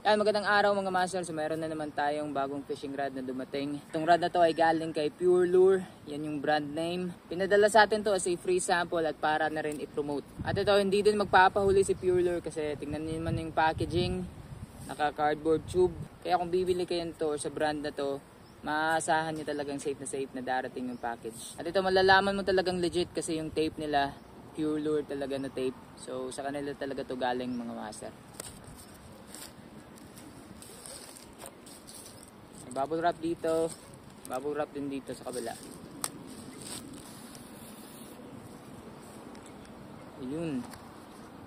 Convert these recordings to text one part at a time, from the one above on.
Yan, magandang araw mga master. So meron na naman tayong bagong fishing rod na dumating. Itong rod na to ay galing kay Pure Lure. Yan yung brand name. Pinadala sa atin to as a free sample at para na rin i-promote. At ito, hindi din magpapahuli si Pure Lure kasi tingnan niyo naman yung packaging. Naka-cardboard tube. Kaya kung bibili kayo nito or sa brand na to, maasahan nyo talagang safe na darating yung package. At ito, malalaman mo talagang legit kasi yung tape nila, Pure Lure talaga na tape. So sa kanila talaga to galing mga master. Bubble wrap dito, bubble wrap din dito sa kabila. Ayun.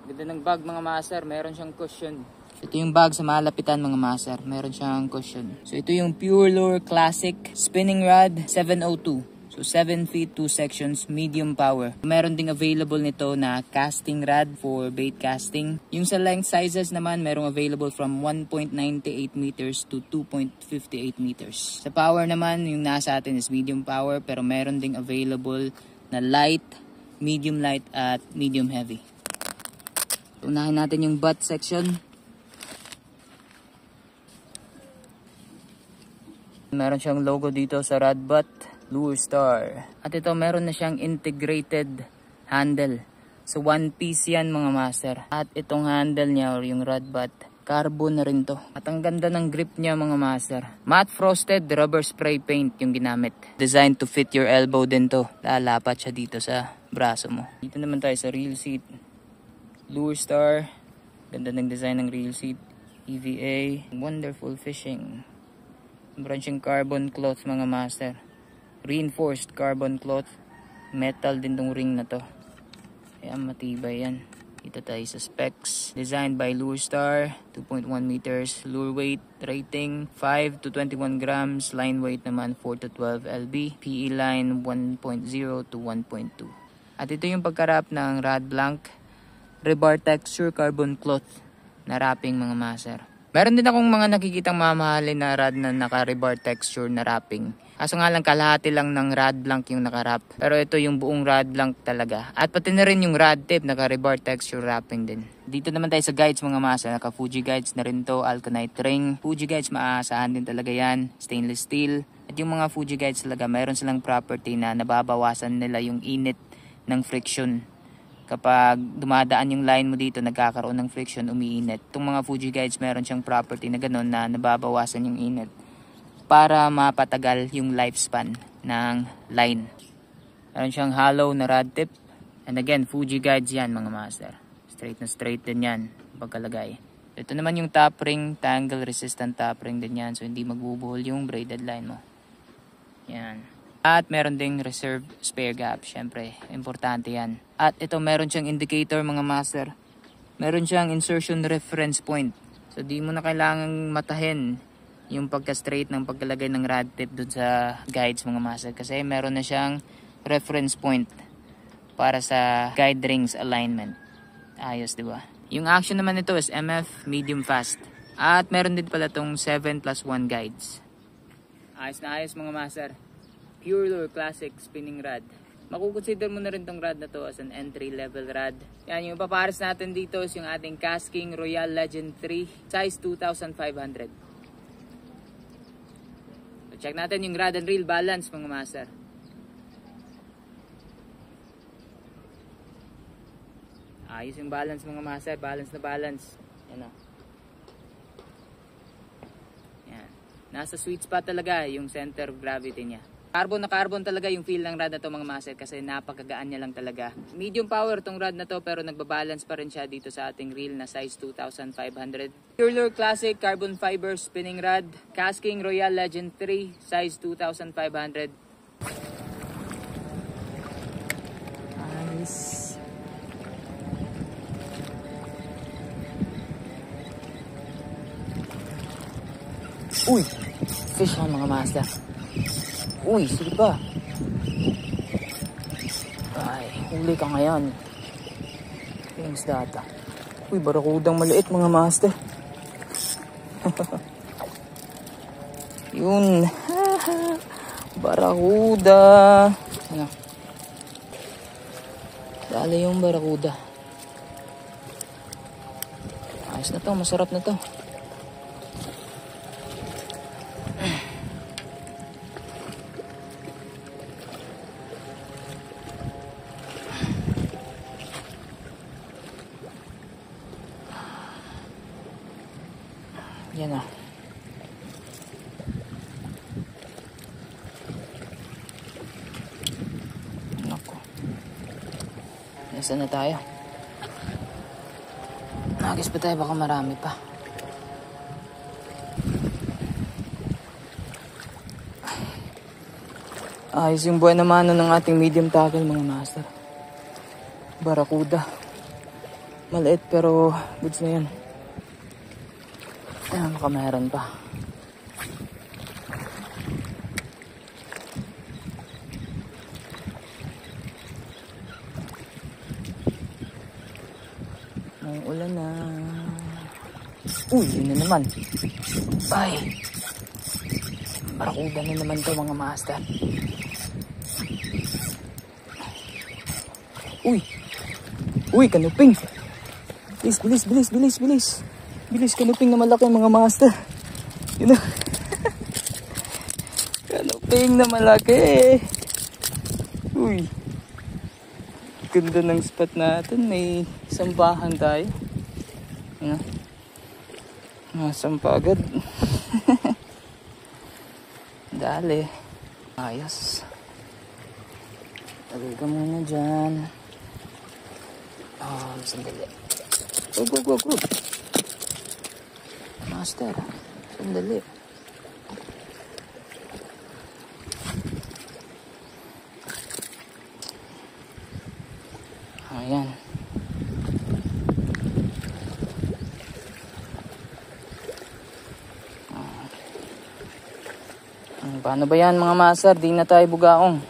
Ganda ng bag mga master, meron siyang cushion. Ito yung bag sa malapitan mga master, meron siyang cushion. So ito yung Pure Lure Classic Spinning Rod 702. So 7 feet 2 sections, medium power. Meron ding available nito na casting rod for bait casting. Yung sa length sizes naman, merong available from 1.98 meters to 2.58 meters. Sa power naman, yung nasa atin is medium power, pero meron ding available na light, medium light at medium heavy. Unahin natin yung butt section. Meron siyang logo dito sa rod butt. Lure Star. At ito meron na siyang integrated handle. So one piece yan mga master. At itong handle niya or yung rod butt, carbon na rin to. At ang ganda ng grip niya mga master. Matte frosted rubber spray paint yung ginamit. Designed to fit your elbow din to. Lalapat siya dito sa braso mo. Dito naman tayo sa reel seat. Lure Star. Ganda ng design ng reel seat. EVA. Wonderful fishing. Branching carbon cloth mga master. Reinforced carbon cloth. Metal din tong ring na to. Ayan, matibay yan. Dito tayo sa specs. Designed by Lure Star. 2.1 meters. Lure weight rating 5 to 21 grams. Line weight naman 4 to 12 lb. PE line 1.0 to 1.2. At ito yung pagkarap ng rod blank. Rebar texture carbon cloth na wrapping mga master. Meron din akong mga nakikitang mamahalin na rod na naka-rebar texture na wrapping. Kaso nga lang kalahati lang ng rod blank yung nakarap. Pero ito yung buong rod blank talaga. At pati na rin yung rod tip naka-rebar texture wrapping din. Dito naman tayo sa guides mga master. Naka Fuji guides na rin to. Alconite ring. Fuji guides maaasahan din talaga yan. Stainless steel. At yung mga Fuji guides talaga mayroon silang property na nababawasan nila yung init ng friction. Kapag dumadaan yung line mo dito, nagkakaroon ng friction, umiinit. Itong mga Fuji guides, meron siyang property na gano'n na nababawasan yung init para mapatagal yung lifespan ng line. Meron siyang hollow na rod tip. And again, Fuji guides yan mga master. Straight na straight din yan pagkalagay. Ito naman yung top ring, tangle resistant top ring din yan. So hindi magbubuhol yung braided line mo. Yan. At meron ding reserve spare gap. Syempre, importante yan. At ito meron siyang indicator mga master. Meron siyang insertion reference point. So di mo na kailangang matahin yung pagka-straight ng pagkalagay ng rod tip dun sa guides mga master. Kasi meron na siyang reference point para sa guide rings alignment. Ayos, di ba? Yung action naman nito is MF medium fast. At meron din pala tong 7+1 guides. Ayos na ayos mga master. Pure Lure Classic Spinning Rod. Makukonsider mo na rin tong rod na to as an entry level rod. Yan, yung papares natin dito is yung ating Casking Royal Legend 3 size 2,500. So check natin yung rod and reel balance mga master. Ayos yung balance mga master. Balance na balance. Yan o. Yan. Nasa sweet spot talaga yung center of gravity niya. Carbon na carbon talaga yung feel ng rod na to mga master kasi napakagaan niya lang talaga. Medium power tong rod na to pero nagbabalance pa rin siya dito sa ating reel na size 2,500. Pure Lure Classic Carbon Fiber Spinning Rod. Casking Royal Legend 3 size 2,500. Nice. Uy! Fish on mga master. Uy, sige ba? Ay, huli ka ngayon. Yung data. Uy, barakudang maliit mga master. Yun. Barakuda. Ano? Dali yung barakuda. Ayos na to, masarap na to. Yan o. Naku. Nasaan na tayo? Nagis pa tayo, baka marami pa. Ayos yung buhay naman ng ating medium tackle mga master. Barakuda. Maliit pero goods na yan. Ayan, baka meron pa. May ulan na. Uy, yun na naman. Ay. Barakuda na naman to mga master. Uy. Uy, kanuping. Bilis, bilis, bilis, bilis, bilis. Bilis, kanuping na malaki mga master. Yun na. Kanuping na malaki. Uy. Ganda ng spot natin. May sampahan tayo. Yun na. Sampa agad. Dali. Ayos. Tagal ka muna dyan. Sandali. Go. Master. Sandali. Ayan. Paano ba yan mga master? Di na tayo bugaong.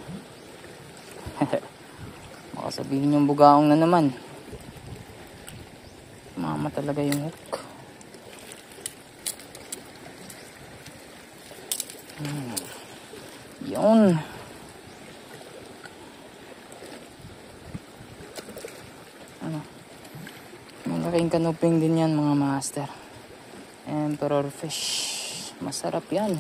Baka sabihin yung bugaong na naman. Mama talaga yung hook. Yun. Ano? Malaking kanuping din yan mga master. Emperor fish. Masarap yan.